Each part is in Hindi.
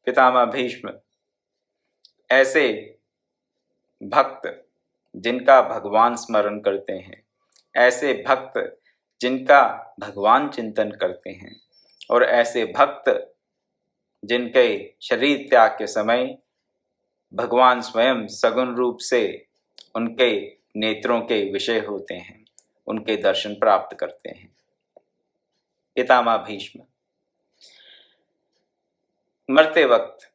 पितामह भीष्म ऐसे भक्त जिनका भगवान स्मरण करते हैं, ऐसे भक्त जिनका भगवान चिंतन करते हैं, और ऐसे भक्त जिनके शरीर त्याग के समय भगवान स्वयं सगुण रूप से उनके नेत्रों के विषय होते हैं, उनके दर्शन प्राप्त करते हैं। पितामह भीष्म मरते वक्त,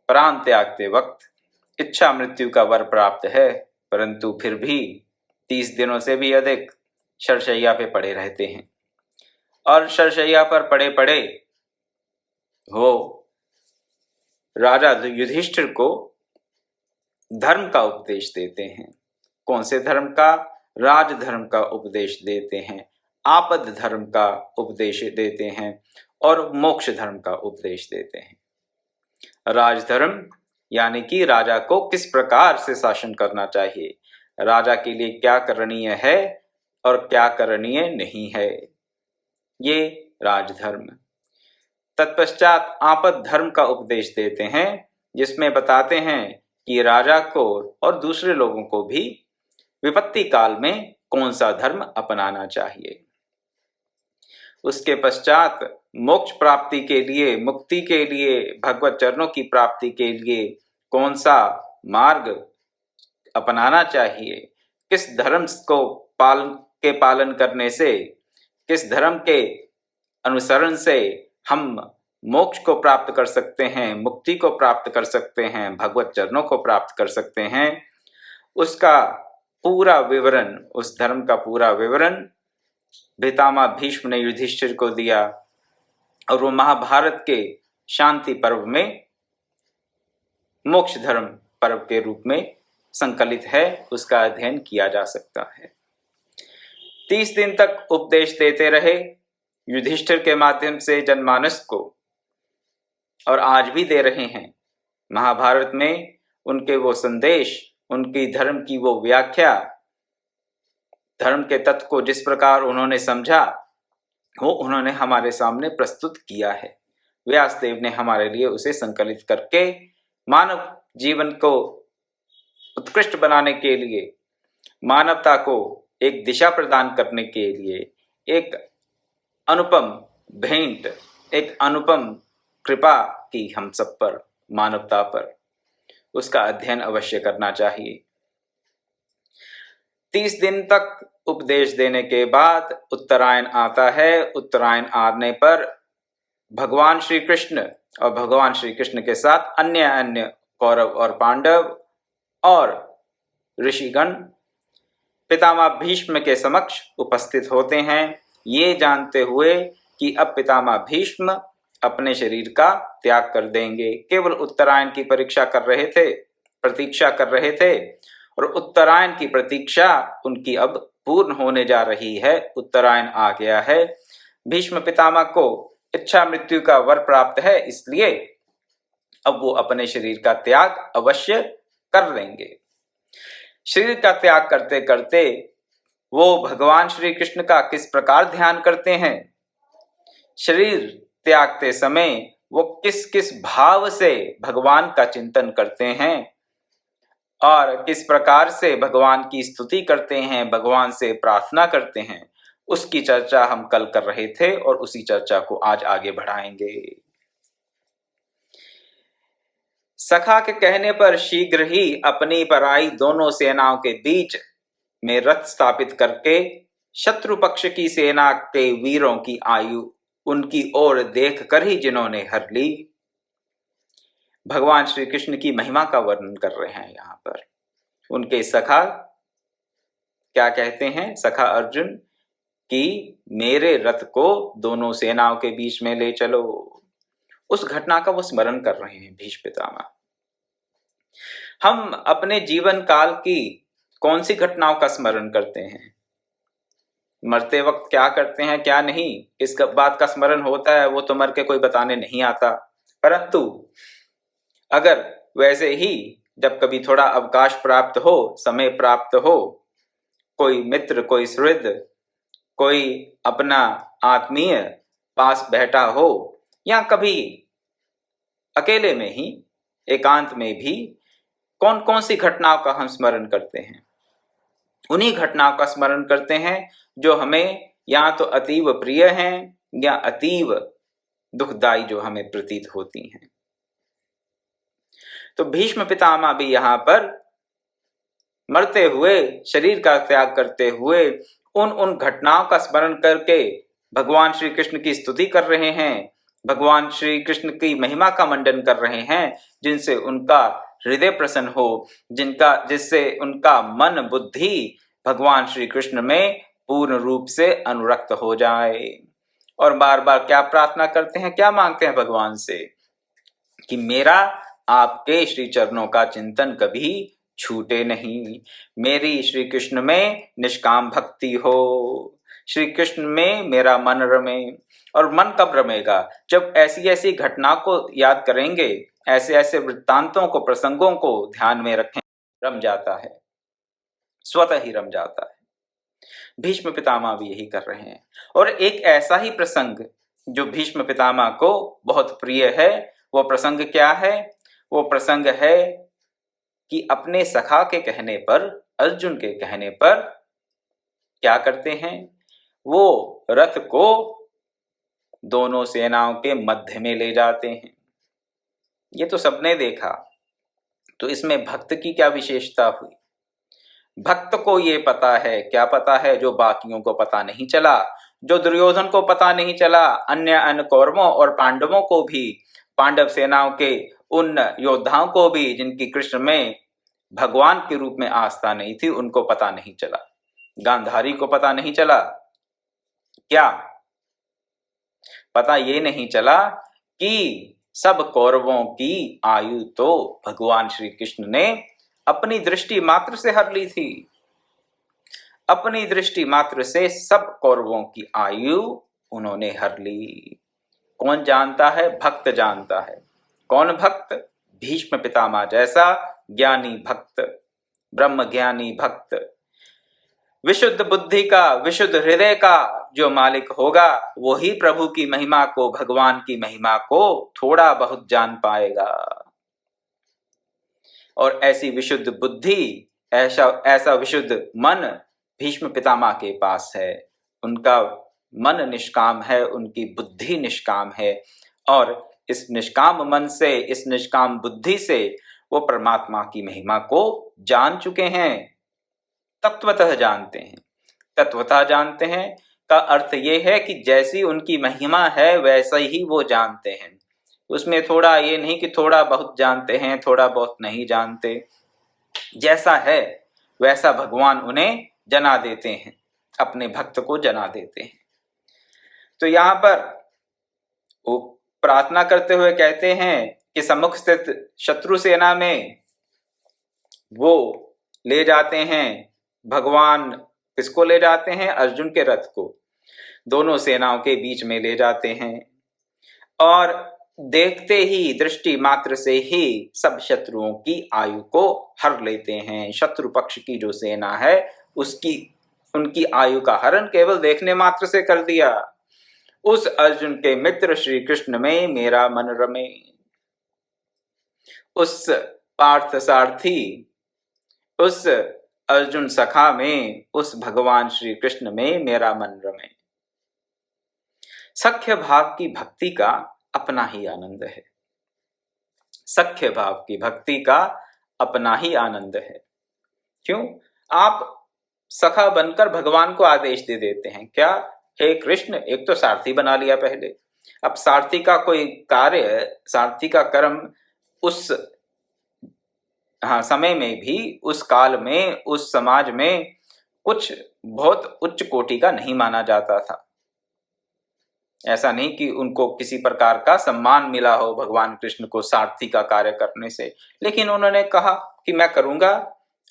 प्राण त्यागते वक्त इच्छा मृत्यु का वर प्राप्त है, परंतु फिर भी 30 दिनों से भी अधिक शरशैया पे पड़े रहते हैं। और शरशैया पर पड़े पड़े वो राजा युधिष्ठिर को धर्म का उपदेश देते हैं। कौन से धर्म का? राजधर्म का उपदेश देते हैं, आपद धर्म का उपदेश देते हैं और मोक्ष धर्म का उपदेश देते हैं। राजधर्म यानी कि राजा को किस प्रकार से शासन करना चाहिए, राजा के लिए क्या करणीय है और क्या करणीय नहीं है, ये राजधर्म। तत्पश्चात आपद धर्म का उपदेश देते हैं, जिसमें बताते हैं कि राजा को और दूसरे लोगों को भी विपत्ति काल में कौन सा धर्म अपनाना चाहिए। उसके पश्चात मोक्ष प्राप्ति के लिए, मुक्ति के लिए, भगवत चरणों की प्राप्ति के लिए कौन सा मार्ग अपनाना चाहिए, किस धर्म को पालन करने से, किस धर्म के अनुसरण से हम मोक्ष को प्राप्त कर सकते हैं, मुक्ति को प्राप्त कर सकते हैं, भगवत चरणों को प्राप्त कर सकते हैं, उसका पूरा विवरण, उस धर्म का पूरा विवरण पितामह भीष्म ने युधिष्ठिर को दिया। और वो महाभारत के शांति पर्व में मोक्ष धर्म पर्व के रूप में संकलित है, उसका अध्ययन किया जा सकता है। 30 दिन तक उपदेश देते रहे युधिष्ठिर के माध्यम से जनमानस को, और आज भी दे रहे हैं। महाभारत में उनके वो संदेश, उनकी धर्म की वो व्याख्या, धर्म के तत्व को जिस प्रकार उन्होंने समझा, वो उन्होंने हमारे सामने प्रस्तुत किया है। व्यासदेव ने हमारे लिए उसे संकलित करके मानव जीवन को उत्कृष्ट बनाने के लिए, मानवता को एक दिशा प्रदान करने के लिए एक अनुपम भेंट, एक अनुपम कृपा की हम सब पर, मानवता पर। उसका अध्ययन अवश्य करना चाहिए। 30 दिन तक उपदेश देने के बाद उत्तरायण आता है। उत्तरायण आने पर भगवान श्री कृष्ण और भगवान श्री कृष्ण के साथ अन्य कौरव और पांडव और ऋषिगण पितामह भीष्म के समक्ष उपस्थित होते हैं, ये जानते हुए कि अब पितामह भीष्म अपने शरीर का त्याग कर देंगे। केवल उत्तरायण की प्रतीक्षा कर रहे थे और उत्तरायण की प्रतीक्षा उनकी अब पूर्ण होने जा रही है। उत्तरायण आ गया है। भीष्म पितामह को इच्छा मृत्यु का वर प्राप्त है, इसलिए अब वो अपने शरीर का त्याग अवश्य कर लेंगे। शरीर का त्याग करते करते वो भगवान श्री कृष्ण का किस प्रकार ध्यान करते हैं, शरीर त्यागते समय वो किस किस भाव से भगवान का चिंतन करते हैं और किस प्रकार से भगवान की स्तुति करते हैं, भगवान से प्रार्थना करते हैं, उसकी चर्चा हम कल कर रहे थे और उसी चर्चा को आज आगे बढ़ाएंगे। सखा के कहने पर शीघ्र ही अपनी पराई दोनों सेनाओं के बीच में रथ स्थापित करके शत्रु पक्ष की सेना के वीरों की आयु उनकी ओर देख कर ही जिन्होंने हर ली। भगवान श्री कृष्ण की महिमा का वर्णन कर रहे हैं यहाँ पर। उनके सखा क्या कहते हैं, सखा अर्जुन, कि मेरे रथ को दोनों सेनाओं के बीच में ले चलो। उस घटना का वो स्मरण कर रहे हैं भीष्म पितामह। हम अपने जीवन काल की कौन सी घटनाओं का स्मरण करते हैं, मरते वक्त क्या करते हैं क्या नहीं, किस बात का स्मरण होता है, वो तो मर के कोई बताने नहीं आता। परंतु अगर वैसे ही जब कभी थोड़ा अवकाश प्राप्त हो, समय प्राप्त हो, कोई मित्र, कोई सुहृद, कोई अपना आत्मीय पास बैठा हो, या कभी अकेले में ही, एकांत में भी कौन कौन सी घटनाओं का हम स्मरण करते हैं? उन्हीं घटनाओं का स्मरण करते हैं जो हमें या तो अतीव प्रिय हैं या अतीव दुखदाई जो हमें प्रतीत होती हैं। तो भीष्म पितामह भी यहाँ पर मरते हुए, शरीर का त्याग करते हुए उन घटनाओं का स्मरण करके भगवान श्री कृष्ण की स्तुति कर रहे हैं, भगवान श्री कृष्ण की महिमा का मंडन कर रहे हैं, जिनसे उनका हृदय प्रसन्न हो, जिससे उनका मन बुद्धि भगवान श्री कृष्ण में पूर्ण रूप से अनुरक्त हो जाए। और बार बार क्या प्रार्थना करते हैं, क्या मांगते हैं भगवान से कि मेरा आपके श्री चरणों का चिंतन कभी छूटे नहीं, मेरी श्री कृष्ण में निष्काम भक्ति हो, श्री कृष्ण में मेरा मन रमे। और मन कब रमेगा? जब ऐसी ऐसी घटना को याद करेंगे, ऐसे ऐसे वृत्तांतों को, प्रसंगों को ध्यान में रखें, रम जाता है, स्वतः ही रम जाता है। भीष्म पितामह भी यही कर रहे हैं। और एक ऐसा ही प्रसंग जो भीष्म पितामह को बहुत प्रिय है, वो प्रसंग क्या है? वो प्रसंग है कि अपने सखा के कहने पर, अर्जुन के कहने पर क्या करते हैं? वो रथ को दोनों सेनाओं के मध्य में ले जाते हैं। ये तो सबने देखा, तो इसमें भक्त की क्या विशेषता हुई? भक्त को ये पता है, क्या पता है जो बाकियों को पता नहीं चला, जो दुर्योधन को पता नहीं चला, अन्य कौरवों और पांडवों को भी, पांडव सेनाओं के उन योद्धाओं को भी जिनकी कृष्ण में भगवान के रूप में आस्था नहीं थी, उनको पता नहीं चला। गांधारी को पता नहीं चला, क्या पता ये नहीं चला कि सब कौरवों की आयु तो भगवान श्री कृष्ण ने अपनी दृष्टि मात्र से हर ली थी। अपनी दृष्टि मात्र से सब कौरवों की आयु उन्होंने हर ली। कौन जानता है? भक्त जानता है। कौन भक्त? भीष्म पितामह जैसा ज्ञानी भक्त, ब्रह्म ज्ञानी भक्त, विशुद्ध बुद्धि का, विशुद्ध हृदय का जो मालिक होगा, वही प्रभु की महिमा को, भगवान की महिमा को थोड़ा बहुत जान पाएगा। और ऐसी विशुद्ध बुद्धि, ऐसा विशुद्ध मन भीष्म पितामह के पास है। उनका मन निष्काम है, उनकी बुद्धि निष्काम है, और इस निष्काम मन से, इस निष्काम बुद्धि से वो परमात्मा की महिमा को जान चुके हैं, तत्वतः जानते हैं। तत्वतः जानते हैं का अर्थ ये है कि जैसी उनकी महिमा है वैसा ही वो जानते हैं। उसमें थोड़ा ये नहीं कि थोड़ा बहुत जानते हैं, थोड़ा बहुत नहीं जानते। जैसा है वैसा भगवान उन्हें जना देते हैं, अपने भक्त को जना देते हैं। तो यहाँ पर वो प्रार्थना करते हुए कहते हैं कि सम्मुख स्थित शत्रु सेना में वो ले जाते हैं भगवान। किसको ले जाते हैं? अर्जुन के रथ को दोनों सेनाओं के बीच में ले जाते हैं, और देखते ही, दृष्टि मात्र से ही सब शत्रुओं की आयु को हर लेते हैं। शत्रु पक्ष की जो सेना है उनकी आयु का हरण केवल देखने मात्र से कर दिया। उस अर्जुन के मित्र श्री कृष्ण में मेरा मन रमे, उस पार्थ सारथी, उस अर्जुन सखा में, उस भगवान श्री कृष्ण में मेरा मन रमे। सख्य भाव की भक्ति का अपना ही आनंद है। सख्य भाव की भक्ति का अपना ही आनंद है। क्यों? आप सखा बनकर भगवान को आदेश दे देते हैं, क्या? हे कृष्ण, एक तो सारथी बना लिया पहले, अब सारथी का कोई कार्य, सारथी का कर्म उस समय में भी, उस काल में, उस समाज में कुछ बहुत उच्च कोटि का नहीं माना जाता था। ऐसा नहीं कि उनको किसी प्रकार का सम्मान मिला हो भगवान कृष्ण को सारथी का कार्य करने से, लेकिन उन्होंने कहा कि मैं करूंगा,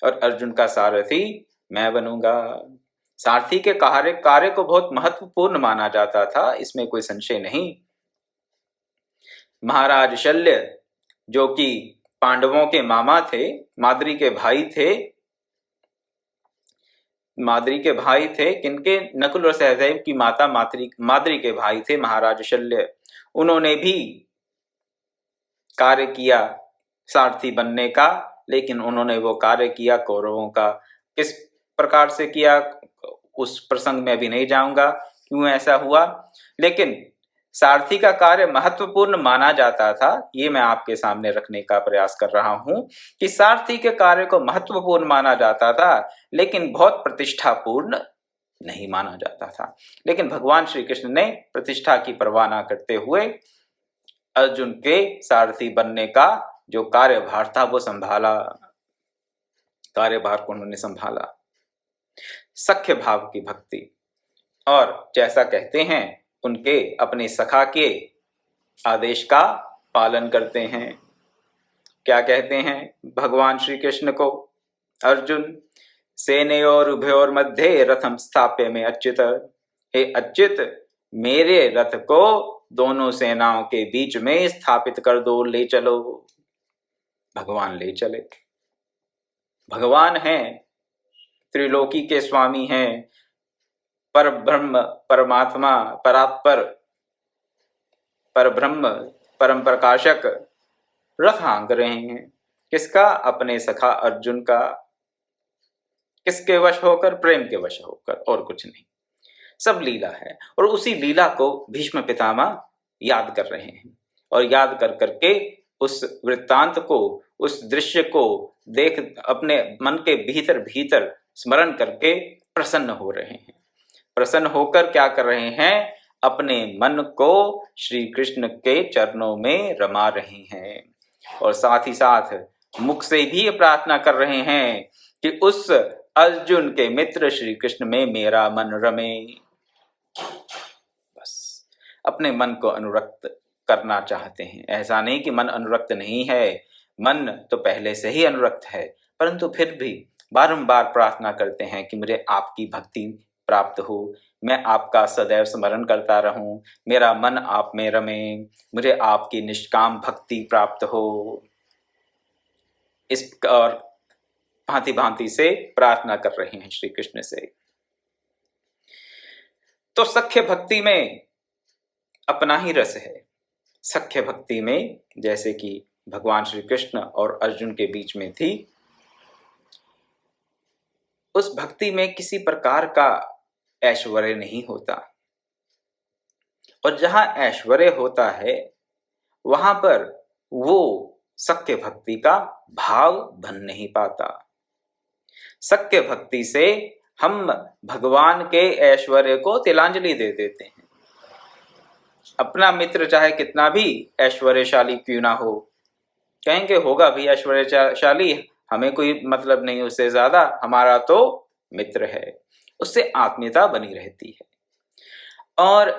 और अर्जुन का सारथी मैं बनूंगा। सारथी के कार्य को बहुत महत्वपूर्ण माना जाता था, इसमें कोई संशय नहीं। महाराज शल्य, जो कि पांडवों के मामा थे, माद्री के भाई थे, किनके? नकुल और सहदेव की माता माद्री के भाई थे महाराज शल्य। उन्होंने भी कार्य किया सारथी बनने का, लेकिन उन्होंने वो कार्य किया कौरवों का। किस प्रकार से किया उस प्रसंग में अभी नहीं जाऊंगा क्यों ऐसा हुआ, लेकिन सारथी का कार्य महत्वपूर्ण माना जाता था। ये मैं आपके सामने रखने का प्रयास कर रहा हूं कि सारथी के कार्य को महत्वपूर्ण माना जाता था, लेकिन बहुत प्रतिष्ठापूर्ण नहीं माना जाता था। लेकिन भगवान श्री कृष्ण ने प्रतिष्ठा की परवाह न करते हुए अर्जुन के सारथी बनने का जो कार्यभार था वो संभाला, कार्यभार को उन्होंने संभाला। सख्य भाव की भक्ति, और जैसा कहते हैं उनके अपने सखा के आदेश का पालन करते हैं। क्या कहते हैं भगवान श्री कृष्ण को, अर्जुन सेनयोर उभयोर मध्य रथम स्थाप्य में अच्युत, हे अच्युत मेरे रथ को दोनों सेनाओं के बीच में स्थापित कर दो, ले चलो। भगवान ले चले। भगवान हैं, त्रिलोकी के स्वामी हैं, पर ब्रह्म परमात्मा परात्पर परब्रह्म परम प्रकाशक रथ हाँक रहे हैं। किसका? अपने सखा अर्जुन का। किसके वश होकर? प्रेम के वश होकर, और कुछ नहीं। सब लीला है, और उसी लीला को भीष्म पितामह याद कर रहे हैं, और याद कर करके उस वृत्तांत को, उस दृश्य को देख अपने मन के भीतर भीतर स्मरण करके प्रसन्न हो रहे हैं। प्रसन्न होकर क्या कर रहे हैं? अपने मन को श्री कृष्ण के चरणों में रमा रहे हैं, और साथ ही साथ मुख से भी प्रार्थना कर रहे हैं कि उस अर्जुन के मित्र श्री कृष्ण में मेरा मन रमे। बस अपने मन को अनुरक्त करना चाहते हैं। ऐसा नहीं कि मन अनुरक्त नहीं है, मन तो पहले से ही अनुरक्त है, परंतु फिर भी बारंबार प्रार्थना करते हैं कि मुझे आपकी भक्ति प्राप्त हो, मैं आपका सदैव स्मरण करता रहूं, मेरा मन आप में रमे, मुझे आपकी निष्काम भक्ति प्राप्त हो। इस और भांति भांति से प्रार्थना कर रहे हैं श्री कृष्ण से। तो सख्य भक्ति में अपना ही रस है। सख्य भक्ति में जैसे कि भगवान श्री कृष्ण और अर्जुन के बीच में थी, उस भक्ति में किसी प्रकार का ऐश्वर्य नहीं होता, और जहां ऐश्वर्य होता है वहां पर वो सख्य भक्ति का भाव बन नहीं पाता। सख्य भक्ति से हम भगवान के ऐश्वर्य को तिलांजलि दे देते हैं। अपना मित्र चाहे कितना भी ऐश्वर्यशाली क्यों ना हो, कहेंगे होगा भी ऐश्वर्यशाली, हमें कोई मतलब नहीं उससे, ज्यादा हमारा तो मित्र है, उससे आत्मीयता बनी रहती है। और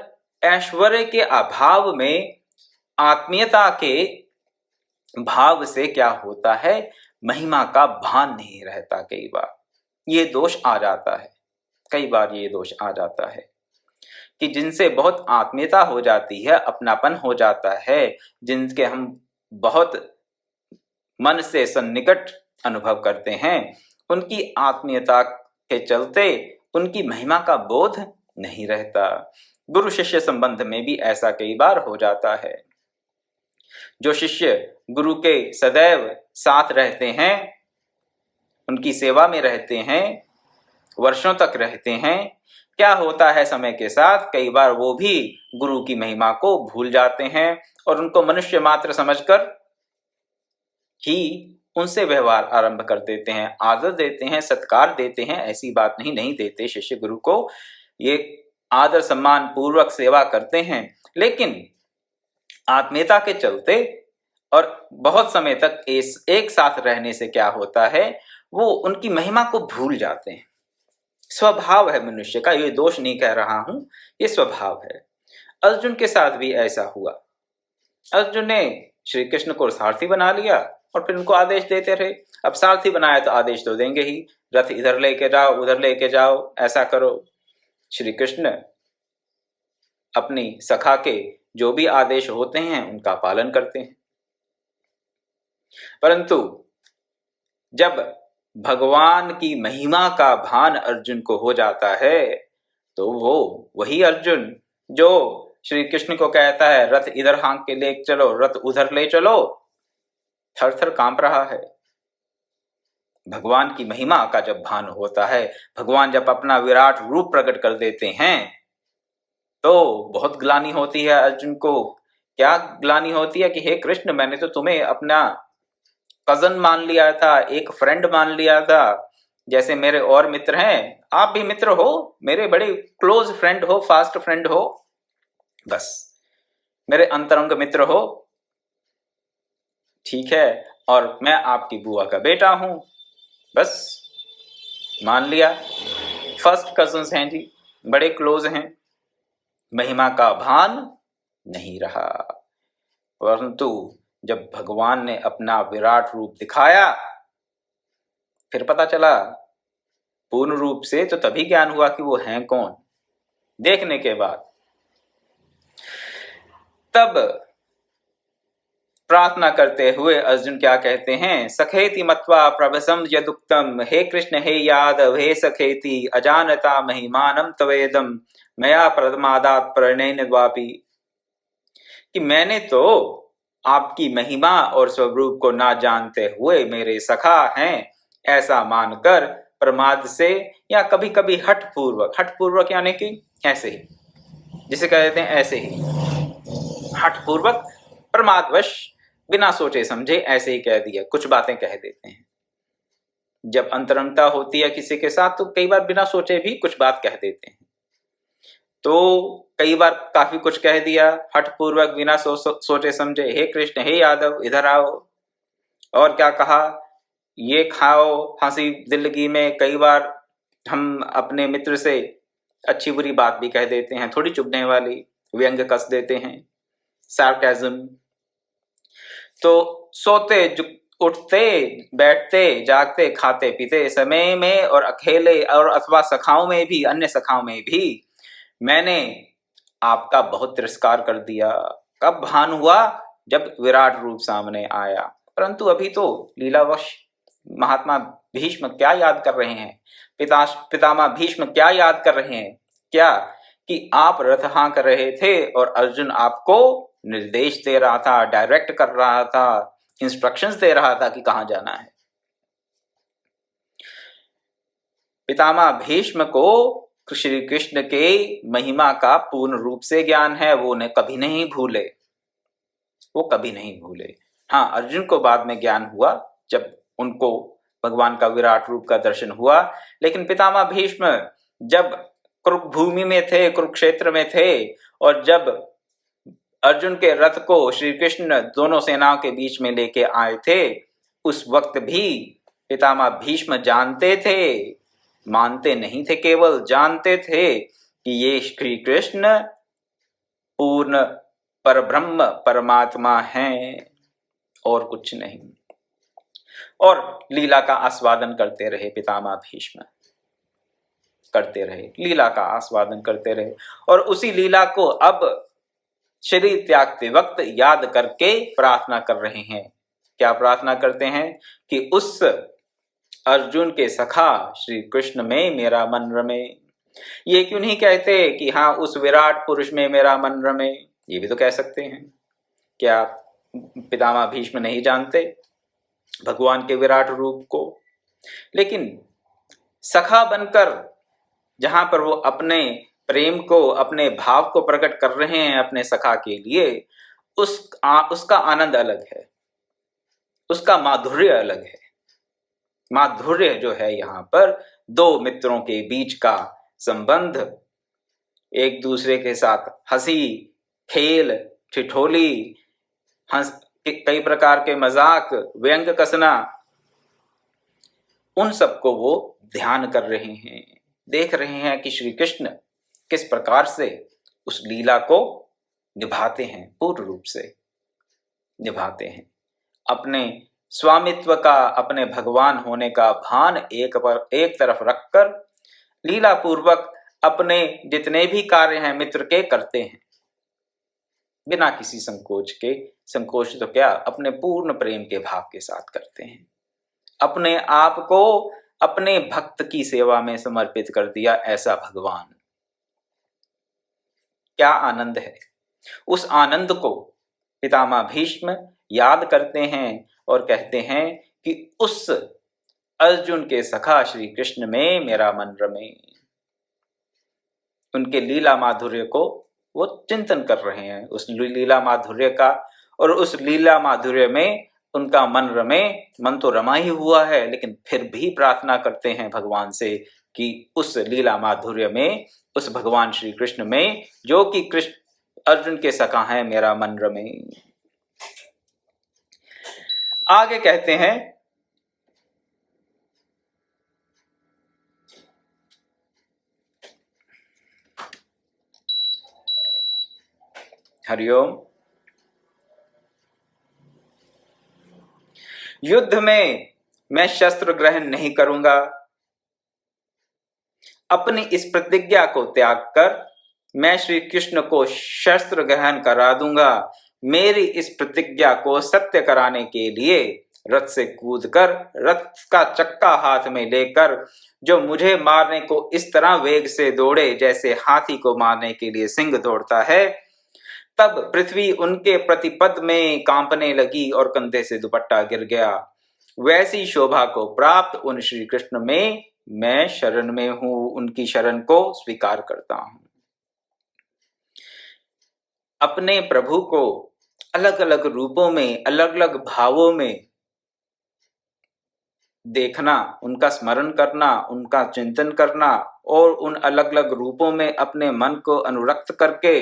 ऐश्वर्य के अभाव में आत्मीयता के भाव से क्या होता है? महिमा का भान नहीं रहता। कई बार ये दोष आ जाता है, कई बार ये दोष आ जाता है कि जिनसे बहुत आत्मीयता हो जाती है, अपनापन हो जाता है, जिनके हम बहुत मन से सन्निकट अनुभव करते हैं, उनकी आत्मीयता के चलते उनकी महिमा का बोध नहीं रहता। गुरु शिष्य संबंध में भी ऐसा कई बार हो जाता है। जो शिष्य गुरु के सदैव साथ रहते हैं, उनकी सेवा में रहते हैं, वर्षों तक रहते हैं, क्या होता है समय के साथ कई बार वो भी गुरु की महिमा को भूल जाते हैं, और उनको मनुष्य मात्र समझकर ही उनसे व्यवहार आरंभ कर देते हैं, आदर देते हैं, सत्कार देते हैं। ऐसी बात नहीं देते शिष्य गुरु को, ये आदर सम्मान पूर्वक सेवा करते हैं, लेकिन आत्मीयता के चलते और बहुत समय तक एक साथ रहने से क्या होता है, वो उनकी महिमा को भूल जाते हैं। स्वभाव है मनुष्य का, ये दोष नहीं कह रहा हूं, ये स्वभाव है। अर्जुन के साथ भी ऐसा हुआ। अर्जुन ने श्री कृष्ण को सारथी बना लिया और फिर उनको आदेश देते रहे। अब सारथी बनाया तो आदेश तो देंगे ही, रथ इधर लेके जाओ, उधर लेके जाओ, ऐसा करो। श्री कृष्ण अपनी सखा के जो भी आदेश होते हैं उनका पालन करते हैं, परंतु जब भगवान की महिमा का भान अर्जुन को हो जाता है, तो वो वही अर्जुन जो श्री कृष्ण को कहता है रथ इधर हाँक के ले चलो, रथ उधर ले चलो, थर थर कांप रहा है। भगवान की महिमा का जब भान होता है, भगवान जब अपना विराट रूप प्रकट कर देते हैं, तो बहुत ग्लानि होती है अर्जुन को। क्या ग्लानि होती है कि हे कृष्ण, मैंने तो तुम्हें अपना कजन मान लिया था, एक फ्रेंड मान लिया था। जैसे मेरे और मित्र हैं, आप भी मित्र हो, मेरे बड़े क्लोज फ्रेंड हो, फास्ट फ्रेंड हो, बस मेरे अंतरंग मित्र हो, ठीक है। और मैं आपकी बुआ का बेटा हूं, बस मान लिया। फर्स्ट कजन्स हैं जी, बड़े क्लोज हैं। महिमा का भान नहीं रहा। परंतु जब भगवान ने अपना विराट रूप दिखाया, फिर पता चला पूर्ण रूप से, तो तभी ज्ञान हुआ कि वो हैं कौन। देखने के बाद तब प्रार्थना करते हुए अर्जुन क्या कहते हैं, सखेति मत्वा प्रभसम यदुक्तम, हे कृष्ण हे यादव हे सखेति अजानता महिमानम तवेदम मया प्रमादात प्रणयन द्वापि, कि मैंने तो आपकी महिमा और स्वरूप को ना जानते हुए मेरे सखा हैं ऐसा मानकर प्रमाद से, या कभी कभी हठ पूर्वक यानी कि ऐसे ही, जिसे कहते हैं ऐसे ही, हठ पूर्वक प्रमादवश बिना सोचे समझे ऐसे ही कह दिया, कुछ बातें कह देते हैं। जब अंतरंगता होती है किसी के साथ, तो कई बार बिना सोचे भी कुछ बात कह देते हैं। तो कई बार काफी कुछ कह दिया हठपूर्वक बिना सोचे समझे, हे कृष्ण हे यादव इधर आओ, और क्या कहा, ये खाओ, हंसी दिल्लगी में कई बार हम अपने मित्र से अच्छी बुरी बात भी कह देते हैं, थोड़ी चुभने वाली, व्यंग कस देते हैं, सार्केज्म। तो सोते उठते बैठते जागते खाते पीते समय में और अकेले और अथवा सखाओं में भी, अन्य सखाओं में भी मैंने आपका बहुत तिरस्कार कर दिया। कब भान हुआ, जब विराट रूप सामने आया। परंतु अभी तो लीलावश महात्मा भीष्म क्या याद कर रहे हैं, पितामह भीष्म क्या याद कर रहे हैं, क्या कि आप रथ हाँक रहे थे और अर्जुन आपको निर्देश दे रहा था, डायरेक्ट कर रहा था, इंस्ट्रक्शंस दे रहा था कि कहां जाना है। पितामह भीष्म को श्री कृष्ण के महिमा का पूर्ण रूप से ज्ञान है, वो ने कभी नहीं भूले, वो कभी नहीं भूले। हाँ, अर्जुन को बाद में ज्ञान हुआ जब उनको भगवान का विराट रूप का दर्शन हुआ, लेकिन पितामह भीष्म जब कुरुभूमि में थे, कुरुक्षेत्र में थे, और जब अर्जुन के रथ को श्री कृष्ण दोनों सेनाओं के बीच में लेके आए थे, उस वक्त भी पितामह भीष्म जानते थे, मानते नहीं थे, केवल जानते थे कि ये श्री कृष्ण पूर्ण परब्रह्म परमात्मा हैं और कुछ नहीं। और लीला का आस्वादन करते रहे पितामह भीष्म, करते रहे, लीला का आस्वादन करते रहे। और उसी लीला को अब शरीर त्यागते वक्त याद करके प्रार्थना कर रहे हैं। क्या प्रार्थना करते हैं कि उस अर्जुन के सखा श्री कृष्ण में मेरा मन रमे। ये क्यों नहीं कहते कि हाँ उस विराट पुरुष में मेरा मन रमे, ये भी तो कह सकते हैं। क्या पितामह भीष्म नहीं जानते भगवान के विराट रूप को? लेकिन सखा बनकर जहां पर वो अपने प्रेम को, अपने भाव को प्रकट कर रहे हैं अपने सखा के लिए, उसका आनंद अलग है, उसका माधुर्य अलग है। माधुर्य जो है यहाँ पर दो मित्रों के बीच का संबंध, एक दूसरे के साथ हंसी खेल ठिठोली, कई प्रकार के मजाक व्यंग कसना, उन सबको वो ध्यान कर रहे हैं, देख रहे हैं कि श्री कृष्ण किस प्रकार से उस लीला को निभाते हैं, पूर्ण रूप से निभाते हैं। अपने स्वामित्व का, अपने भगवान होने का भान एक तरफ रखकर लीला पूर्वक अपने जितने भी कार्य हैं मित्र के करते हैं, बिना किसी संकोच के। संकोच तो क्या, अपने पूर्ण प्रेम के भाव के साथ करते हैं। अपने आप को अपने भक्त की सेवा में समर्पित कर दिया ऐसा भगवान। क्या आनंद है! उस आनंद को पितामह भीष्म याद करते हैं और कहते हैं कि उस अर्जुन के सखा श्री कृष्ण में मेरा मन रमे। उनके लीला माधुर्य को वो चिंतन कर रहे हैं, उस लीला माधुर्य का, और उस लीला माधुर्य में उनका मन रमे। मन तो रमा ही हुआ है, लेकिन फिर भी प्रार्थना करते हैं भगवान से कि उस लीला माधुर्य में, उस भगवान श्री कृष्ण में, जो कि कृष्ण अर्जुन के सखा हैं, मेरा मन रमे। आगे कहते हैं, हरिओम। युद्ध में मैं शस्त्र ग्रहण नहीं करूंगा। अपनी इस प्रतिज्ञा को त्याग कर मैं श्री कृष्ण को शस्त्र ग्रहण करा दूंगा। मेरी इस प्रतिज्ञा को सत्य कराने के लिए रथ से कूदकर, रथ का चक्का हाथ में लेकर, जो मुझे मारने को इस तरह वेग से दौड़े जैसे हाथी को मारने के लिए सिंह दौड़ता है, तब पृथ्वी उनके प्रतिपद में कांपने लगी और कंधे से दुपट्टा गिर गया। वैसी शोभा को प्राप्त उन श्री कृष्ण में मैं शरण में हूं, उनकी शरण को स्वीकार करता हूं। अपने प्रभु को अलग अलग रूपों में, अलग अलग भावों में देखना, उनका स्मरण करना, उनका चिंतन करना, और उन अलग अलग रूपों में अपने मन को अनुरक्त करके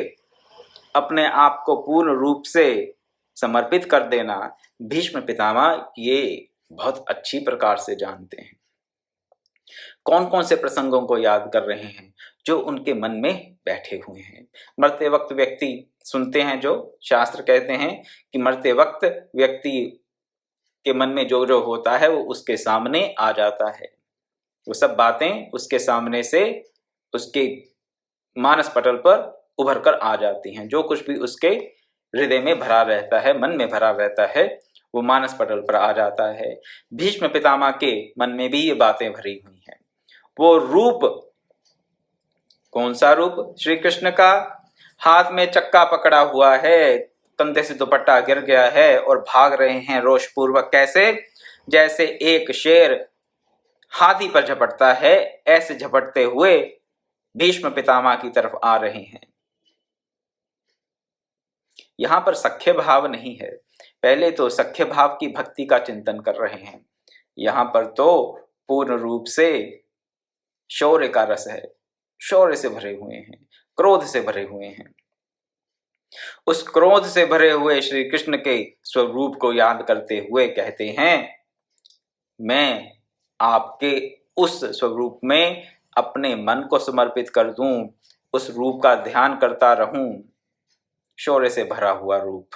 अपने आप को पूर्ण रूप से समर्पित कर देना, भीष्म पितामह ये बहुत अच्छी प्रकार से जानते हैं। कौन कौन से प्रसंगों को याद कर रहे हैं जो उनके मन में बैठे हुए हैं। मरते वक्त व्यक्ति सुनते हैं, जो शास्त्र कहते हैं कि मरते वक्त व्यक्ति के मन में जो जो होता है वो उसके सामने आ जाता है। वो सब बातें उसके सामने से, उसके मानस पटल पर उभर कर आ जाती हैं। जो कुछ भी उसके हृदय में भरा रहता है, मन में भरा रहता है, वो मानस पटल पर आ जाता है। भीष्म पितामह के मन में भी ये बातें भरी हुई हैं। वो रूप, कौन सा रूप? श्री कृष्ण का। हाथ में चक्का पकड़ा हुआ है, कंधे से दुपट्टा गिर गया है और भाग रहे हैं रोषपूर्वक। कैसे? जैसे एक शेर हाथी पर झपटता है, ऐसे झपटते हुए भीष्म पितामह की तरफ आ रहे हैं। यहां पर सख्य भाव नहीं है, पहले तो सख्य भाव की भक्ति का चिंतन कर रहे हैं। यहां पर तो पूर्ण रूप से शौर्य का रस है, शौर्य से भरे हुए हैं, क्रोध से भरे हुए हैं। उस क्रोध से भरे हुए श्री कृष्ण के स्वरूप को याद करते हुए कहते हैं, मैं आपके उस स्वरूप में अपने मन को समर्पित कर दूं, उस रूप का ध्यान करता रहूं। शौर्य से भरा हुआ रूप,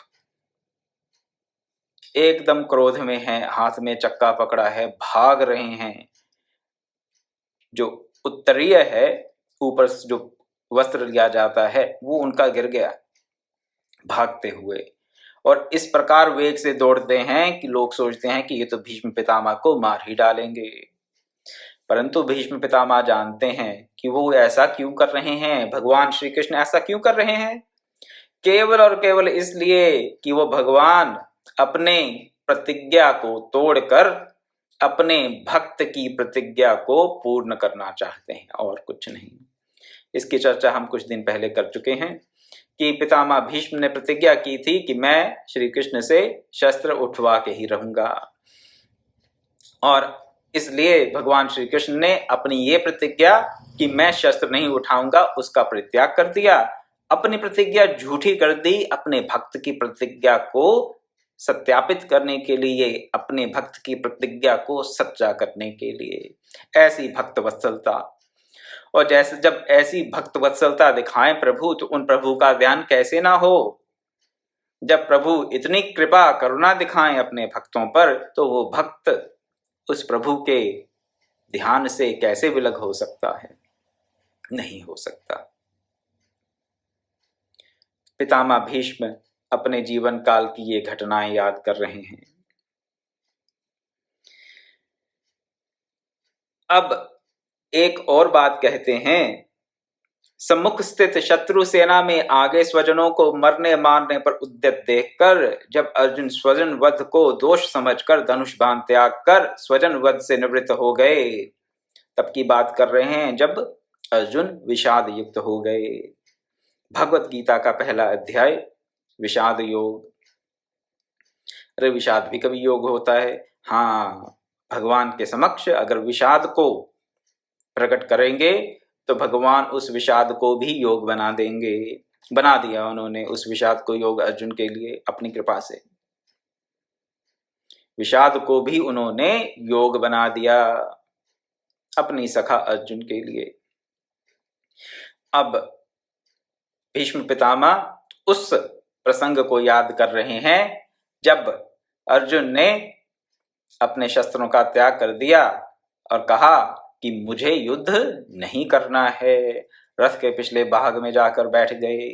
एकदम क्रोध में है, हाथ में चक्का पकड़ा है, भाग रहे हैं। जो उत्तरीय है, ऊपर से जो वस्त्र लिया जाता है, वो उनका गिर गया भागते हुए, और इस प्रकार वेग से दौड़ते हैं कि लोग सोचते हैं कि ये तो भीष्म पितामह को मार ही डालेंगे। परंतु भीष्म पितामह जानते हैं कि वो ऐसा क्यों कर रहे हैं, भगवान श्री कृष्ण ऐसा क्यों कर रहे हैं। केवल और केवल इसलिए कि वो भगवान अपने प्रतिज्ञा को तोड़कर अपने भक्त की प्रतिज्ञा को पूर्ण करना चाहते हैं, और कुछ नहीं। इसकी चर्चा हम कुछ दिन पहले कर चुके हैं कि पितामह भीष्म ने प्रतिज्ञा की थी कि मैं श्री कृष्ण से शस्त्र उठवा के ही रहूंगा, और इसलिए भगवान श्री कृष्ण ने अपनी ये प्रतिज्ञा कि मैं शस्त्र नहीं उठाऊंगा उसका परित्याग कर दिया, अपनी प्रतिज्ञा झूठी कर दी, अपने भक्त की प्रतिज्ञा को सत्यापित करने के लिए, अपने भक्त की प्रतिज्ञा को सच्चा करने के लिए। ऐसी भक्त वत्सलता, और जैसे जब ऐसी भक्त वत्सलता दिखाएं प्रभु, तो उन प्रभु का ध्यान कैसे ना हो। जब प्रभु इतनी कृपा करुणा दिखाएं अपने भक्तों पर, तो वो भक्त उस प्रभु के ध्यान से कैसे विलग हो सकता है? नहीं हो सकता। पितामह भीष्म अपने जीवन काल की ये घटनाएं याद कर रहे हैं। अब एक और बात कहते हैं सम्मुख स्थित शत्रु सेना में आगे स्वजनों को मरने मारने पर उद्यत देखकर जब अर्जुन स्वजन वध को दोष समझकर धनुष बाण त्याग कर स्वजन वध से निवृत्त हो गए, तब की बात कर रहे हैं जब अर्जुन विषाद युक्त हो गए। भगवत गीता का पहला अध्याय विषाद योग। अरे विषाद भी कभी योग होता है? हाँ, भगवान के समक्ष अगर विषाद को प्रकट करेंगे तो भगवान उस विषाद को भी योग बना देंगे। बना दिया उन्होंने उस विषाद को योग अर्जुन के लिए अपनी कृपा से। विषाद को भी उन्होंने योग बना दिया अपनी सखा अर्जुन के लिए। अब भीष्म पितामह उस प्रसंग को याद कर रहे हैं जब अर्जुन ने अपने शस्त्रों का त्याग कर दिया और कहा कि मुझे युद्ध नहीं करना है, रथ के पिछले भाग में जाकर बैठ गए।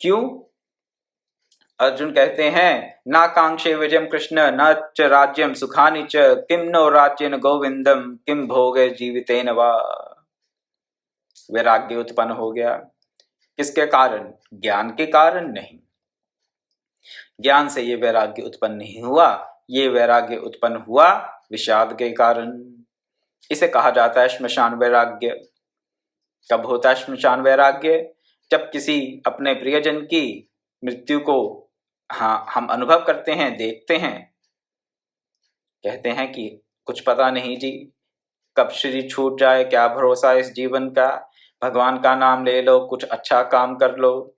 क्यों? अर्जुन कहते हैं नाकांक्षे विजयम कृष्ण न च राज्यम सुखानि च किम नो राज्येन गोविंदम किम भोगे जीवितेन वा। वैराग्य उत्पन्न हो गया। किसके कारण? ज्ञान के कारण नहीं। ज्ञान से ये वैराग्य उत्पन्न नहीं हुआ, ये वैराग्य उत्पन्न हुआ विषाद के कारण। इसे कहा जाता है श्मशान वैराग्य। कब होता है श्मशान वैराग्य? जब किसी अपने प्रियजन की मृत्यु को हम अनुभव करते हैं, देखते हैं, कहते हैं कि कुछ पता नहीं जी, कब शरीर छूट जाए, क्या भरोसा इस जीवन का, भगवान का नाम ले लो, कुछ अच्छा काम कर लो।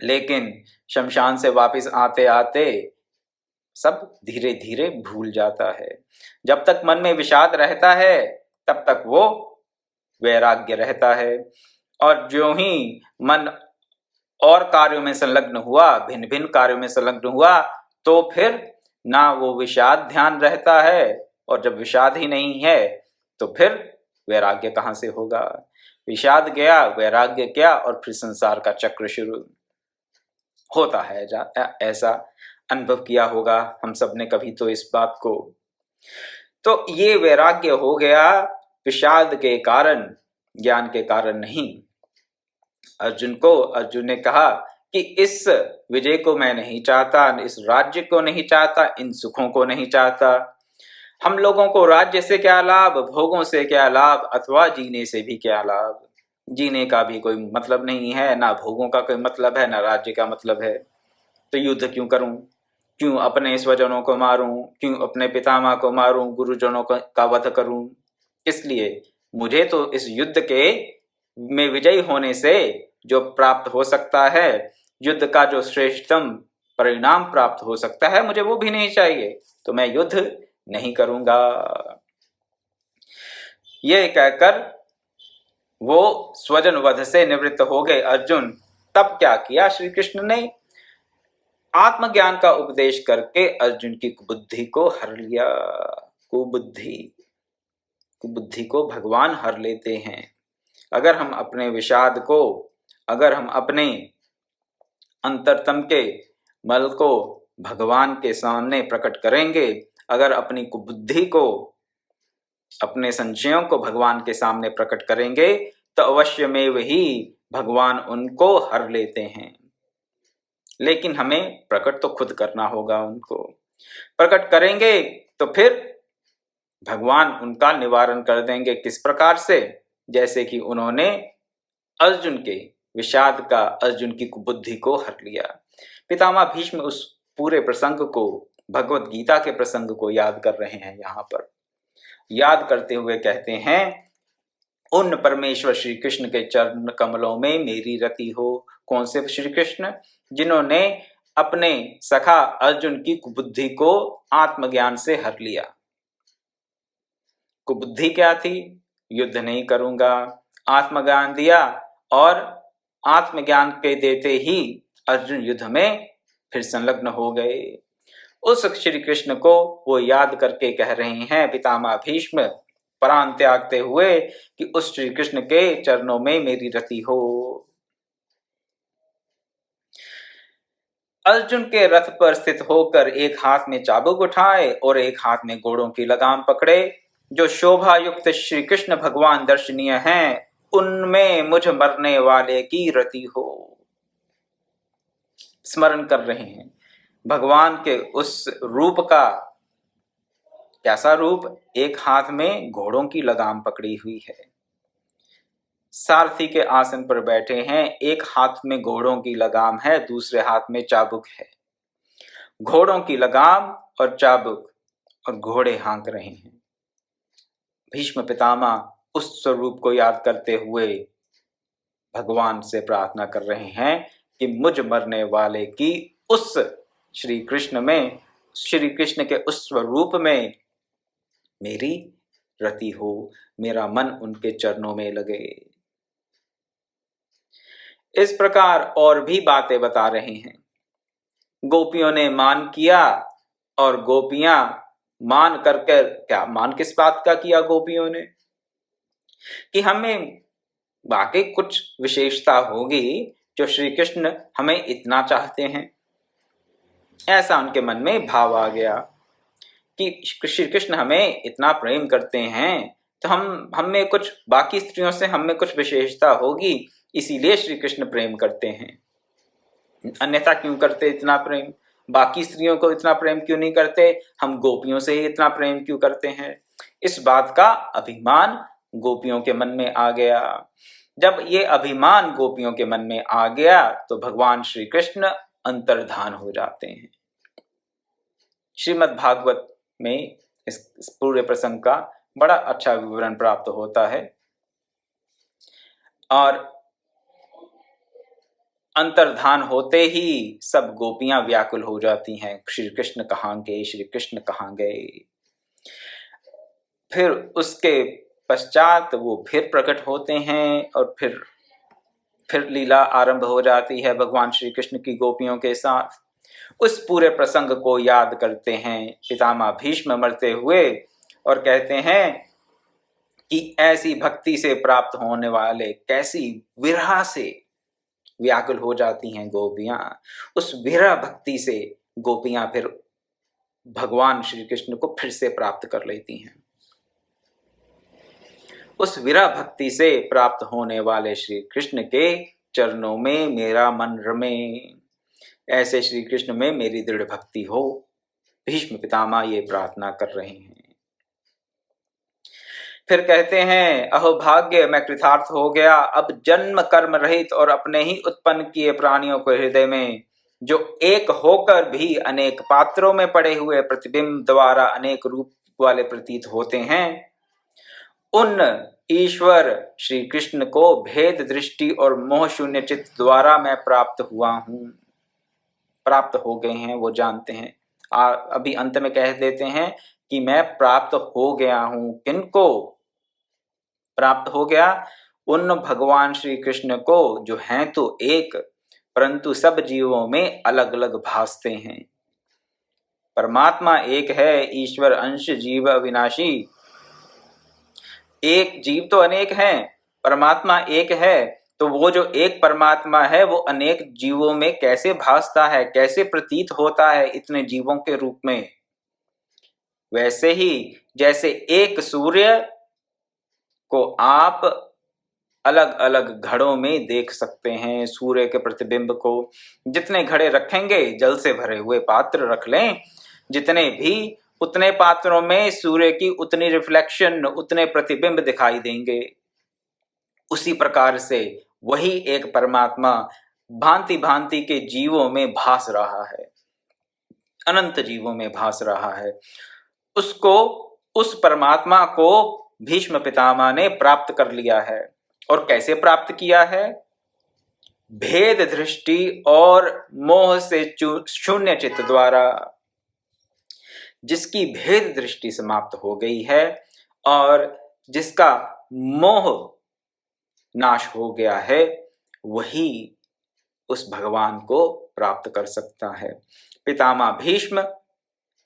लेकिन शमशान से वापस आते आते सब धीरे धीरे भूल जाता है। जब तक मन में विषाद रहता है तब तक वो वैराग्य रहता है, और जो ही मन और कार्यों में संलग्न हुआ, भिन्न भिन्न कार्यों में संलग्न हुआ, तो फिर ना वो विषाद ध्यान रहता है, और जब विषाद ही नहीं है तो फिर वैराग्य कहाँ से होगा? विषाद गया, वैराग्य क्या, और फिर संसार का चक्र शुरू होता है। ऐसा अनुभव किया होगा हम सब ने कभी तो इस बात को। तो ये वैराग्य हो गया विषाद के कारण, ज्ञान के कारण नहीं। अर्जुन ने कहा कि इस विजय को मैं नहीं चाहता, इस राज्य को नहीं चाहता, इन सुखों को नहीं चाहता। हम लोगों को राज्य से क्या लाभ, भोगों से क्या लाभ, अथवा जीने से भी क्या लाभ? जीने का भी कोई मतलब नहीं है, ना भोगों का कोई मतलब है, ना राज्य का मतलब है। तो युद्ध क्यों करूं? क्यों अपने स्वजनों को मारूं? क्यों अपने पितामह को मारूं? गुरुजनों का वध करूं? इसलिए मुझे तो इस युद्ध के में विजयी होने से जो प्राप्त हो सकता है, युद्ध का जो श्रेष्ठतम परिणाम प्राप्त हो सकता है, मुझे वो भी नहीं चाहिए, तो मैं युद्ध नहीं करूंगा। ये कहकर वो स्वजन वध से निवृत्त हो गए अर्जुन। तब क्या किया श्री कृष्ण ने? आत्मज्ञान का उपदेश करके अर्जुन की कुबुद्धि को हर लिया। कुबुद्धि को भगवान हर लेते हैं। अगर हम अपने विषाद को, अगर हम अपने अंतरतम के मल को भगवान के सामने प्रकट करेंगे, अगर अपनी कुबुद्धि को, अपने संशयों को भगवान के सामने प्रकट करेंगे, तो अवश्य में वही भगवान उनको हर लेते हैं। लेकिन हमें प्रकट तो खुद करना होगा। उनको प्रकट करेंगे तो फिर भगवान उनका निवारण कर देंगे। किस प्रकार से? जैसे कि उन्होंने अर्जुन के विषाद का, अर्जुन की कुबुद्धि को हर लिया। पितामह भीष्म उस पूरे प्रसंग को, भगवत गीता के प्रसंग को याद कर रहे हैं। यहाँ पर याद करते हुए कहते हैं, उन परमेश्वर श्री कृष्ण के चरण कमलों में मेरी रति हो। कौन से श्री कृष्ण? जिन्होंने अपने सखा अर्जुन की कुबुद्धि को आत्मज्ञान से हर लिया। कुबुद्धि क्या थी? युद्ध नहीं करूंगा। आत्मज्ञान दिया, और आत्मज्ञान के देते ही अर्जुन युद्ध में फिर संलग्न हो गए। उस श्री कृष्ण को वो याद करके कह रहे हैं पितामह भीष्म, प्राण त्यागते हुए, कि उस श्री कृष्ण के चरणों में मेरी रति हो। अर्जुन के रथ पर स्थित होकर एक हाथ में चाबुक उठाए और एक हाथ में घोड़ों की लगाम पकड़े, जो शोभा युक्त श्री कृष्ण भगवान दर्शनीय हैं, उनमें मुझ मरने वाले की रति हो। स्मरण कर रहे हैं भगवान के उस रूप का। कैसा रूप? एक हाथ में घोड़ों की लगाम पकड़ी हुई है, सारथी के आसन पर बैठे हैं, एक हाथ में घोड़ों की लगाम है, दूसरे हाथ में चाबुक है। घोड़ों की लगाम और चाबुक, और घोड़े हाँक रहे हैं। भीष्म पितामह उस स्वरूप को याद करते हुए भगवान से प्रार्थना कर रहे हैं कि मुझ मरने वाले की उस श्री कृष्ण में, श्री कृष्ण के उस स्वरूप में मेरी रति हो, मेरा मन उनके चरणों में लगे। इस प्रकार और भी बातें बता रहे हैं। गोपियों ने मान किया, और गोपियां मान करके, क्या मान किस बात का किया गोपियों ने? कि हमें वाकई कुछ विशेषता होगी जो श्री कृष्ण हमें इतना चाहते हैं। ऐसा उनके मन में भाव आ गया कि श्री कृष्ण हमें इतना प्रेम करते हैं, तो हम में कुछ, बाकी स्त्रियों से हम में कुछ विशेषता होगी, इसीलिए श्री कृष्ण प्रेम करते हैं। अन्यथा क्यों करते इतना प्रेम? बाकी स्त्रियों को इतना प्रेम क्यों नहीं करते? हम गोपियों से ही इतना प्रेम क्यों करते हैं? इस बात का अभिमान गोपियों के मन में आ गया। जब ये अभिमान गोपियों के मन में आ गया तो भगवान श्री कृष्ण अंतर्धान हो जाते हैं। श्रीमद् भागवत में इस पूरे प्रसंग का बड़ा अच्छा विवरण प्राप्त होता है। और अंतर्धान होते ही सब गोपियां व्याकुल हो जाती हैं, श्री कृष्ण कहाँ गए, श्री कृष्ण कहाँ गए। फिर उसके पश्चात वो फिर प्रकट होते हैं, और फिर लीला आरंभ हो जाती है भगवान श्री कृष्ण की गोपियों के साथ। उस पूरे प्रसंग को याद करते हैं पितामह भीष्म मरते हुए, और कहते हैं कि ऐसी भक्ति से प्राप्त होने वाले, कैसी विरह से व्याकुल हो जाती हैं गोपियां। उस विरह भक्ति से गोपियां फिर भगवान श्री कृष्ण को फिर से प्राप्त कर लेती हैं। उस विरह भक्ति से प्राप्त होने वाले श्री कृष्ण के चरणों में मेरा मन रमे, ऐसे श्री कृष्ण में मेरी दृढ़ भक्ति हो। भीष्म पितामह ये प्रार्थना कर रहे हैं। फिर कहते हैं, अहो भाग्य, मैं कृतार्थ हो गया। अब जन्म कर्म रहित और अपने ही उत्पन्न किए प्राणियों को हृदय में, जो एक होकर भी अनेक पात्रों में पड़े हुए प्रतिबिंब द्वारा अनेक रूप वाले प्रतीत होते हैं, उन ईश्वर श्री कृष्ण को भेद दृष्टि और मोह शून्य चित्त द्वारा मैं प्राप्त हुआ हूं। प्राप्त हो गए हैं, वो जानते हैं। अभी अंत में कह देते हैं कि मैं प्राप्त हो गया हूं। किनको प्राप्त हो गया? उन भगवान श्री कृष्ण को, जो हैं तो एक, परंतु सब जीवों में अलग अलग भासते हैं। परमात्मा एक है, ईश्वर अंश जीव अविनाशी। एक जीव तो अनेक हैं, परमात्मा एक है, तो वो जो एक परमात्मा है वो अनेक जीवों में कैसे भासता है, कैसे प्रतीत होता है इतने जीवों के रूप में? वैसे ही जैसे एक सूर्य को आप अलग अलग घड़ों में देख सकते हैं, सूर्य के प्रतिबिंब को। जितने घड़े रखेंगे, जल से भरे हुए पात्र रख लें, जितने भी, उतने पात्रों में सूर्य की उतनी रिफ्लेक्शन, उतने प्रतिबिंब दिखाई देंगे। उसी प्रकार से वही एक परमात्मा भांति भांति के जीवों में भास रहा है, अनंत जीवों में भास रहा है। उसको, उस परमात्मा को भीष्म पितामह ने प्राप्त कर लिया है। और कैसे प्राप्त किया है? भेद दृष्टि और मोह से शून्य चित्त द्वारा। जिसकी भेद दृष्टि समाप्त हो गई है और जिसका मोह नाश हो गया है, वही उस भगवान को प्राप्त कर सकता है। पितामह भीष्म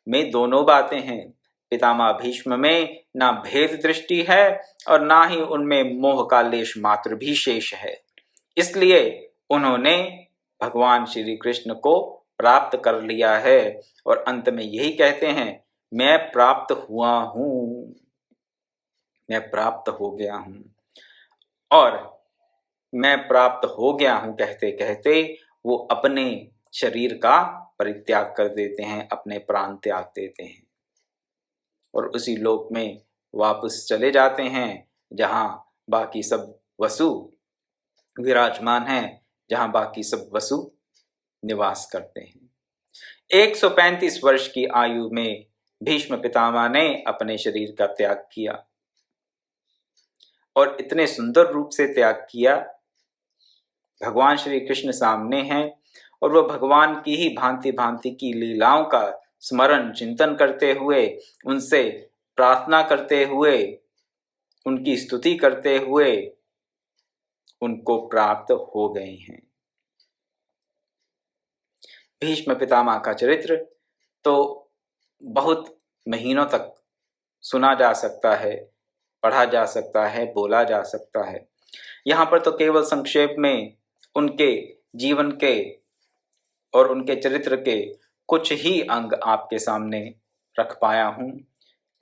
में दोनों बातें हैं। पितामह भीष्म में ना भेद दृष्टि है और ना ही उनमें मोह का लेश मात्र भी शेष है। इसलिए उन्होंने भगवान श्री कृष्ण को प्राप्त कर लिया है, और अंत में यही कहते हैं, मैं प्राप्त हुआ हूं। मैं प्राप्त हो गया हूँ। और मैं प्राप्त हो गया हूँ कहते कहते वो अपने शरीर का परित्याग कर देते हैं, अपने प्राण त्याग देते हैं और उसी लोक में वापस चले जाते हैं जहाँ बाकी सब वसु विराजमान हैं, जहाँ बाकी सब वसु निवास करते हैं। 135 वर्ष की आयु में भीष्म पितामह ने अपने शरीर का त्याग किया और इतने सुंदर रूप से त्याग किया। भगवान श्री कृष्ण सामने हैं और वह भगवान की ही भांति भांति की लीलाओं का स्मरण चिंतन करते हुए, उनसे प्रार्थना करते हुए, उनकी स्तुति करते हुए उनको प्राप्त हो गए हैं। भीष्म पितामह का चरित्र तो बहुत महीनों तक सुना जा सकता है, पढ़ा जा सकता है, बोला जा सकता है। यहाँ पर तो केवल संक्षेप में उनके जीवन के और उनके चरित्र के कुछ ही अंग आपके सामने रख पाया हूँ,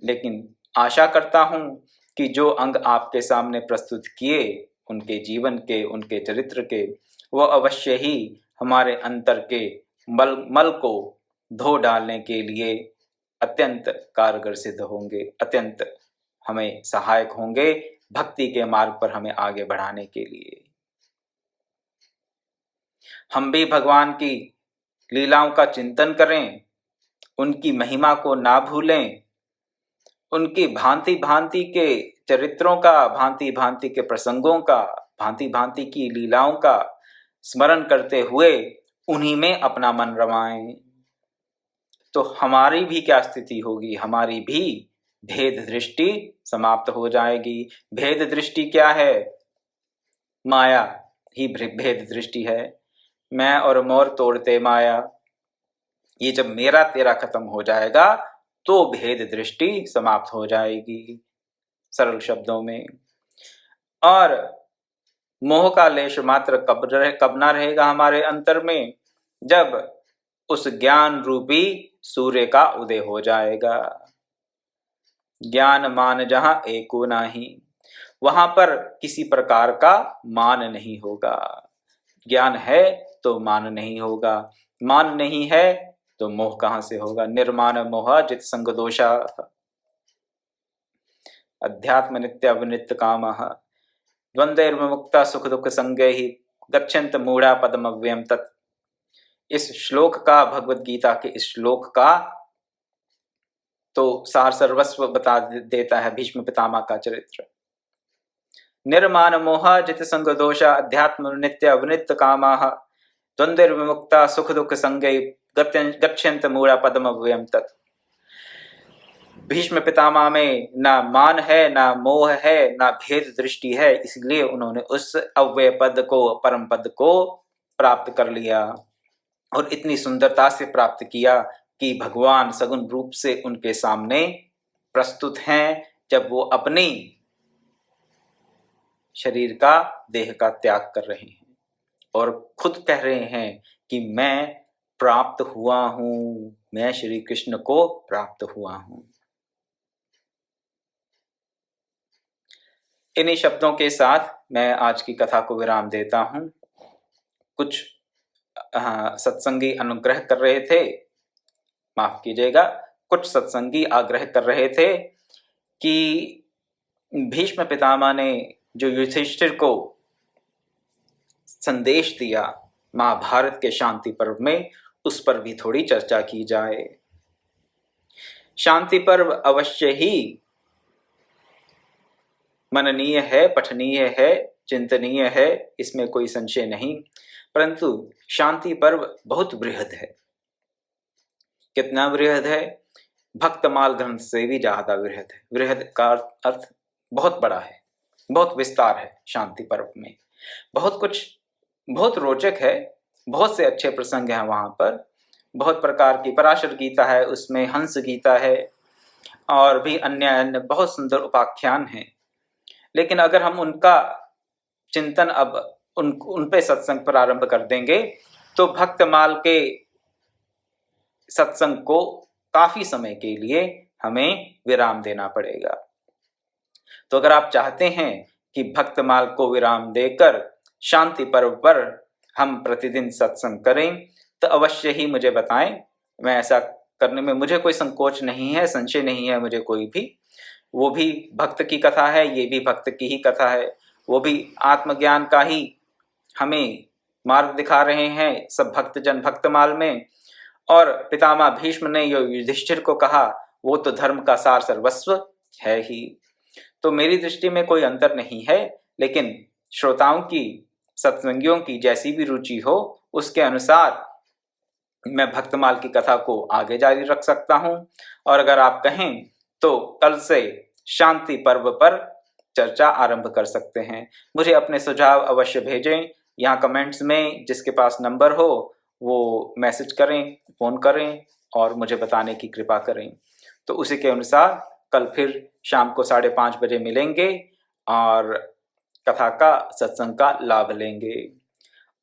लेकिन आशा करता हूँ कि जो अंग आपके सामने प्रस्तुत किए उनके जीवन के, उनके चरित्र के, वह अवश्य ही हमारे अंतर के मल को धो डालने के लिए अत्यंत कारगर सिद्ध होंगे, अत्यंत हमें सहायक होंगे भक्ति के मार्ग पर हमें आगे बढ़ाने के लिए। हम भी भगवान की लीलाओं का चिंतन करें, उनकी महिमा को ना भूलें, उनकी भांति भांति के चरित्रों का, भांति भांति के प्रसंगों का, भांति भांति की लीलाओं का स्मरण करते हुए उन्हीं में अपना मन रमाएं। तो हमारी भी क्या स्थिति होगी? हमारी भी भेद दृष्टि समाप्त हो जाएगी। भेद दृष्टि क्या है? माया ही भेद दृष्टि है। मैं और मोर तोड़ते माया, ये जब मेरा तेरा खत्म हो जाएगा तो भेद दृष्टि समाप्त हो जाएगी, सरल शब्दों में। और मोह का लेश मात्र कब ना रहेगा हमारे अंतर में? जब उस ज्ञान रूपी सूर्य का उदय हो जाएगा। ज्ञान मान जहां एको नाही, वहां पर किसी प्रकार का मान नहीं होगा। ज्ञान है तो मान नहीं होगा, मान नहीं है तो मोह कहां से होगा? निर्माण मोह जित संग दोषा, अध्यात्म नित्य अवनित्य काम, द्वंद्वैर्विमुक्ता सुख दुख संगे ही गच्छन्त मूढ़ा पदमव्ययम तत्। इस श्लोक का, भगवत गीता के इस श्लोक का तो सार सर्वस्व बता देता है भीष्म पितामह का चरित्र। निर्माण मोह जित संग दोषा, अध्यात्म नित्य अवनित्य कामाः, द्वंद्वैर्विमुक्ता सुख दुख संगे गच्छन्त मूढ़ा पदमव्ययम तत्। भीष्म पितामह में ना मान है, ना मोह है, ना भेद दृष्टि है, इसलिए उन्होंने उस अव्यय पद को, परम पद को प्राप्त कर लिया और इतनी सुंदरता से प्राप्त किया कि भगवान सगुण रूप से उनके सामने प्रस्तुत हैं जब वो अपनी शरीर का, देह का त्याग कर रहे हैं और खुद कह रहे हैं कि मैं प्राप्त हुआ हूं, मैं श्री कृष्ण को प्राप्त हुआ हूं। इन्हीं शब्दों के साथ मैं आज की कथा को विराम देता हूं। कुछ सत्संगी अनुग्रह कर रहे थे, माफ कीजिएगा, कुछ सत्संगी आग्रह कर रहे थे कि भीष्म पितामह ने जो युधिष्ठिर को संदेश दिया महाभारत के शांति पर्व में, उस पर भी थोड़ी चर्चा की जाए। शांति पर्व अवश्य ही मननीय है, पठनीय है, चिंतनीय है, इसमें कोई संशय नहीं, परंतु शांति पर्व बहुत बृहद है। कितना बृहद है? भक्तमाल ग्रंथ से भी ज्यादा बृहद है। बृहद का अर्थ बहुत बड़ा है, बहुत विस्तार है। शांति पर्व में बहुत कुछ, बहुत रोचक है, बहुत से अच्छे प्रसंग हैं वहां पर। बहुत प्रकार की, पराशर गीता है उसमें, हंस गीता है और भी अन्य अन्य बहुत सुंदर उपाख्यान हैं। लेकिन अगर हम उनका चिंतन अब उन पे सत्संग प्रारंभ कर देंगे तो भक्तमाल के सत्संग को काफी समय के लिए हमें विराम देना पड़ेगा। तो अगर आप चाहते हैं कि भक्तमाल को विराम देकर शांति पर्व पर हम प्रतिदिन सत्संग करें तो अवश्य ही मुझे बताएं। मैं ऐसा करने में मुझे कोई संकोच नहीं है, संशय नहीं है मुझे कोई भी। वो भी भक्त की कथा है, ये भी भक्त की ही कथा है। वो भी आत्मज्ञान का ही हमें मार्ग दिखा रहे हैं सब भक्तजन भक्तमाल में। और पितामह भीष्म ने जो युधिष्ठिर को कहा वो तो धर्म का सार सर्वस्व है ही। तो मेरी दृष्टि में कोई अंतर नहीं है, लेकिन श्रोताओं की, सत्संगियों की जैसी भी रुचि हो उसके अनुसार मैं भक्तमाल की कथा को आगे जारी रख सकता हूं। और अगर आप कहें तो कल से शांति पर्व पर चर्चा आरंभ कर सकते हैं। मुझे अपने सुझाव अवश्य भेजें। यहाँ कमेंट्स में जिसके पास नंबर हो वो मैसेज करें, फोन करें और मुझे बताने की कृपा करें। तो उसी के अनुसार कल फिर शाम को 5:30 बजे मिलेंगे और कथा का, सत्संग का लाभ लेंगे।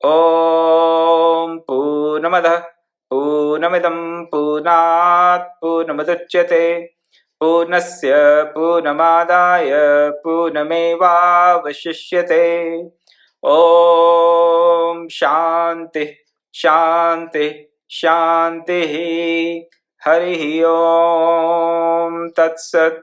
ओम पूर्णमदः पूर्णमिदं पूर्णात् पूर्णमुदच्यते पूर्णस्य पूर्णमादाय पूर्णमेवावशिष्यते। ओम शांति शांति शांति। हरि ओम तत्सत्।